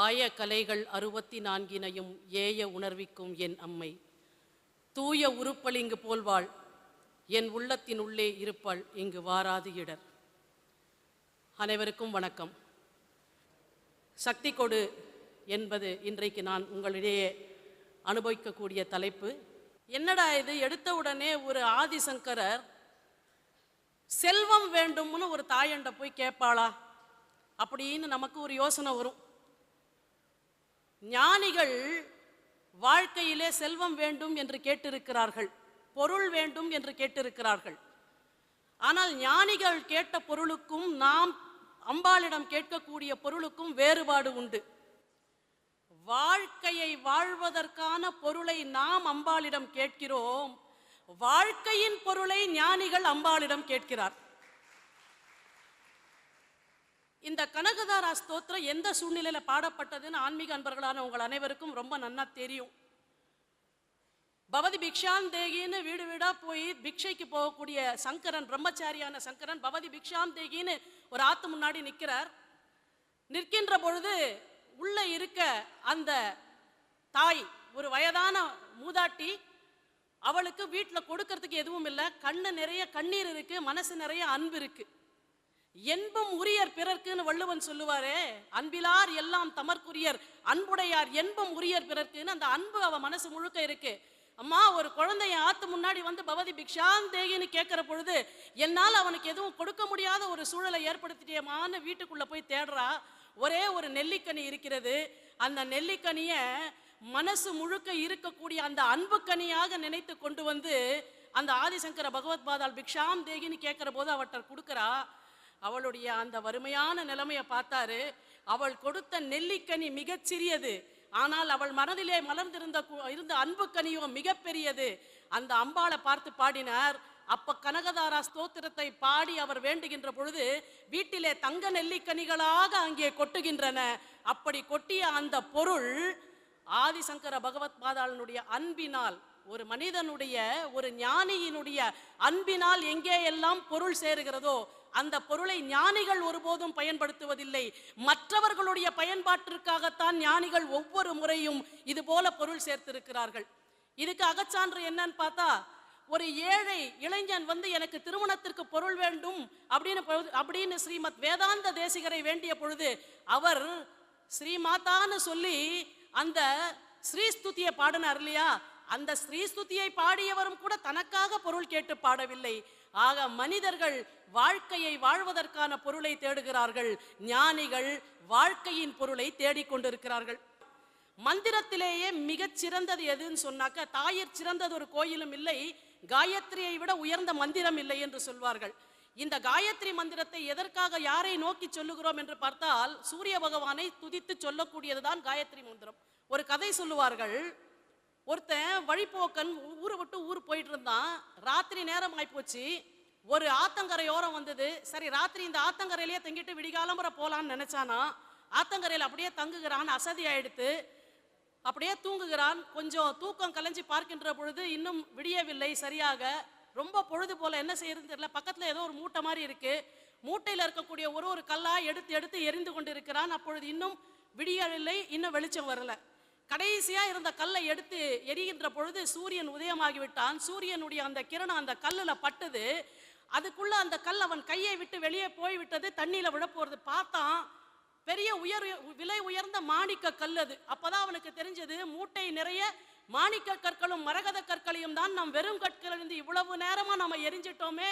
ஆய கலைகள் 64 ஏய உணர்விக்கும் என் அம்மை தூய உருப்பளிங்கு போல்வாள் என் உள்ளத்தின் உள்ளே இருப்பாள் இங்கு வாராது இடர். அனைவருக்கும் வணக்கம். சக்தி கொடு என்பது இன்றைக்கு நான் உங்களிடையே அனுபவிக்கக்கூடிய தலைப்பு. என்னடா இது, எடுத்த உடனே ஒரு ஆதிசங்கரர் செல்வம் வேண்டும்னு ஒரு தாயண்ட போய் கேட்பாளா அப்படின்னு நமக்கு ஒரு யோசனை வரும். ஞானிகள் வாழ்க்கையிலே செல்வம் வேண்டும் என்று கேட்டிருக்கிறார்கள், பொருள் வேண்டும் என்று கேட்டிருக்கிறார்கள். ஆனால் ஞானிகள் கேட்ட பொருளுக்கும் நாம் அம்பாளிடம் கேட்கக்கூடிய பொருளுக்கும் வேறுபாடு உண்டு. வாழ்க்கையை வாழ்வதற்கான பொருளை நாம் அம்பாளிடம் கேட்கிறோம், வாழ்க்கையின் பொருளை ஞானிகள் அம்பாளிடம் கேட்கிறார். இந்த கனகதாரா ஸ்தோத்திரம் எந்த சூழ்நிலையில பாடப்பட்டதுன்னு ஆன்மீக அன்பர்களான உங்கள் அனைவருக்கும் ரொம்ப நன்னா தெரியும். பவதி பிக்ஷாம் தேகின்னு வீடு வீடா போய் பிக்ஷைக்கு போகக்கூடிய சங்கரன், பிரம்மச்சாரியான சங்கரன் பவதி பிக்ஷாம் தேகின்னு ஒரு ஆத்து முன்னாடி நிற்கிறார். நிற்கின்ற பொழுது உள்ள இருக்க அந்த தாய் ஒரு வயதான மூதாட்டி, அவளுக்கு வீட்டில் கொடுக்கறதுக்கு எதுவும் இல்லை, கண்ணு நிறைய கண்ணீர் இருக்கு, மனசு நிறைய அன்பு இருக்கு. என்பும் உரியர் பிறர்க்குன்னு வள்ளுவன் சொல்லுவாரே, அன்பிலார் எல்லாம் தமர்க்குரியர் அன்புடையார் என்பும் உரியர் பிறர்க்குன்னு அந்த அன்பு அவ மனசு முழுக்க இருக்கு. அம்மா, ஒரு குழந்தைய ஆத்து முன்னாடி வந்து பவதி பிக்ஷாம் தேகின்னு கேட்கிற பொழுது என்னால் அவனுக்கு எதுவும் கொடுக்க முடியாத ஒரு சூழலை ஏற்படுத்திட்டேமான்னு வீட்டுக்குள்ள போய் தேடுறா. ஒரே ஒரு நெல்லிக்கனி இருக்கிறது. அந்த நெல்லிக்கனிய மனசு முழுக்க இருக்கக்கூடிய அந்த அன்பு கனியாக நினைத்து கொண்டு வந்து அந்த ஆதிசங்கர பகவத் பாதால் பிக்ஷாம் தேகின்னு கேட்கிற போது அவற்றை கொடுக்குறா. அவளுடைய அந்த வறுமையான நிலைமையை பார்த்தாரு. அவள் கொடுத்த நெல்லிக்கனி மிகச்சிறியது, ஆனால் அவள் மனதிலே மலர்ந்திருந்த அன்பு கனியோ மிகப்பெரியது. அந்த அம்பாளை பார்த்து பாடினார். அப்ப கனகதாரா ஸ்தோத்திரத்தை பாடி அவர் வேண்டுகின்ற பொழுது வீட்டிலே தங்க நெல்லிக்கனிகளாக அங்கே கொட்டுகின்றன. அப்படி கொட்டிய அந்த பொருள் ஆதிசங்கர பகவத் பாதாளனுடைய அன்பினால், ஒரு மனிதனுடைய, ஒரு ஞானியினுடைய அன்பினால் எங்கே எல்லாம் பொருள் சேருகிறதோ அந்த பொருளை ஞானிகள் ஒருபோதும் பயன்படுத்துவதில்லை. மற்றவர்களுடைய பயன்பாட்டிற்காகத்தான் ஞானிகள் ஒவ்வொரு முறையும் இது போல பொருள் சேர்த்திருக்கிறார்கள். இதுக்கு அகச்சான்று என்னன்னு பார்த்தா, ஒரு ஏழை இளைஞன் வந்து எனக்கு திருமணத்திற்கு பொருள் வேண்டும் அப்படின்னு ஸ்ரீமத் வேதாந்த தேசிகரை வேண்டிய பொழுது அவர் ஸ்ரீமாதான்னு சொல்லி அந்த ஸ்ரீஸ்துதியை பாடினார் இல்லையா? அந்த ஸ்ரீஸ்துதியை பாடியவரும் கூட தனக்காக பொருள் கேட்டு பாடவில்லை. ஆக மனிதர்கள் வாழ்க்கையை வாழ்வதற்கான பொருளை தேடுகிறார்கள், ஞானிகள் வாழ்க்கையின் பொருளை தேடிக்கொண்டிருக்கிறார்கள். மந்திரத்திலேயே மிகச் சிறந்தது எதுன்னு சொன்னாக்க, தாயிற் சிறந்தது ஒரு கோயிலும் இல்லை, காயத்ரியை விட உயர்ந்த மந்திரம் இல்லை என்று சொல்வார்கள். இந்த காயத்ரி மந்திரத்தை எதற்காக, யாரை நோக்கி சொல்லுகிறோம் என்று பார்த்தால், சூரிய பகவானை துதித்து சொல்லக்கூடியதுதான் காயத்ரி மந்திரம். ஒரு கதை சொல்லுவார்கள். ஒருத்தன் வழிபோக்கன் ஊரை விட்டு ஊர் போயிட்டு இருந்தான். ராத்திரி நேரம் ஆயிப்போச்சு. ஒரு ஆத்தங்கரையோரம் வந்தது. சரி, ராத்திரி இந்த ஆத்தங்கரையிலேயே தங்கிட்டு விடிகாலம்புற போலான்னு நினைச்சானா. ஆத்தங்கரையில் அப்படியே தங்குகிறான். அசதி ஆயிடுத்து. அப்படியே தூங்குகிறான். கொஞ்சம் தூக்கம் கலைஞ்சி பார்க்கின்ற பொழுது இன்னும் விடியவில்லை சரியாக. ரொம்ப பொழுது போல என்ன செய்யறதுன்னு தெரியல. பக்கத்துல ஏதோ ஒரு மூட்டை மாதிரி இருக்கு. மூட்டையில் இருக்கக்கூடிய ஒரு கல்லா எடுத்து எடுத்து எரிந்து கொண்டு இருக்கிறான். அப்பொழுது இன்னும் விடியவில்லை, இன்னும் வெளிச்சம் வரல. கடைசியா இருந்த கல்லை எடுத்து எரிகின்ற பொழுது சூரியன் உதயமாகிவிட்டான். சூரியனுடைய அந்த கிரணம் அந்த கல்லுல பட்டுது. அதுக்குள்ள அந்த கல் அவன் கையை விட்டு வெளியே போய்விட்டது. தண்ணியில விழ போறது. பார்த்தான், பெரிய விலை உயர்ந்த மாணிக்க கல் அது. அப்பதான் அவனுக்கு தெரிஞ்சது, மூட்டை நிறைய மாணிக்க கற்களும் மரகத கற்களையும் தான் நாம் வெறும் கற்கள் இருந்து இவ்வளவு நேரமா நம்ம எரிஞ்சிட்டோமே,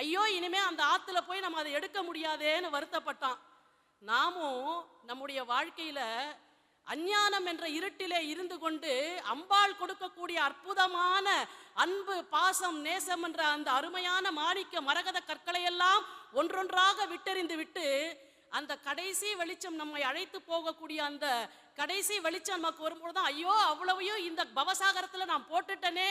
ஐயோ இனிமே அந்த ஆத்துல போய் நம்ம அதை எடுக்க முடியாதேன்னு வருத்தப்பட்டான். நாமும் நம்முடைய வாழ்க்கையில அஞ்ஞானம் என்ற இருட்டிலே இருந்து கொண்டு அம்பாள் கொடுக்கக்கூடிய அற்புதமான அன்பு, பாசம், நேசம் என்ற அந்த அருமையான மாணிக்க மரகத கற்களை எல்லாம் ஒன்றொன்றாக விட்டெறிந்து விட்டு அந்த கடைசி வெளிச்சம் நம்மை அழைத்து போகக்கூடிய அந்த கடைசி வெளிச்சம் நமக்கு வரும்போதுதான், ஐயோ அவ்வளவையும் இந்த பவசாகரத்துல நான் போட்டுட்டனே.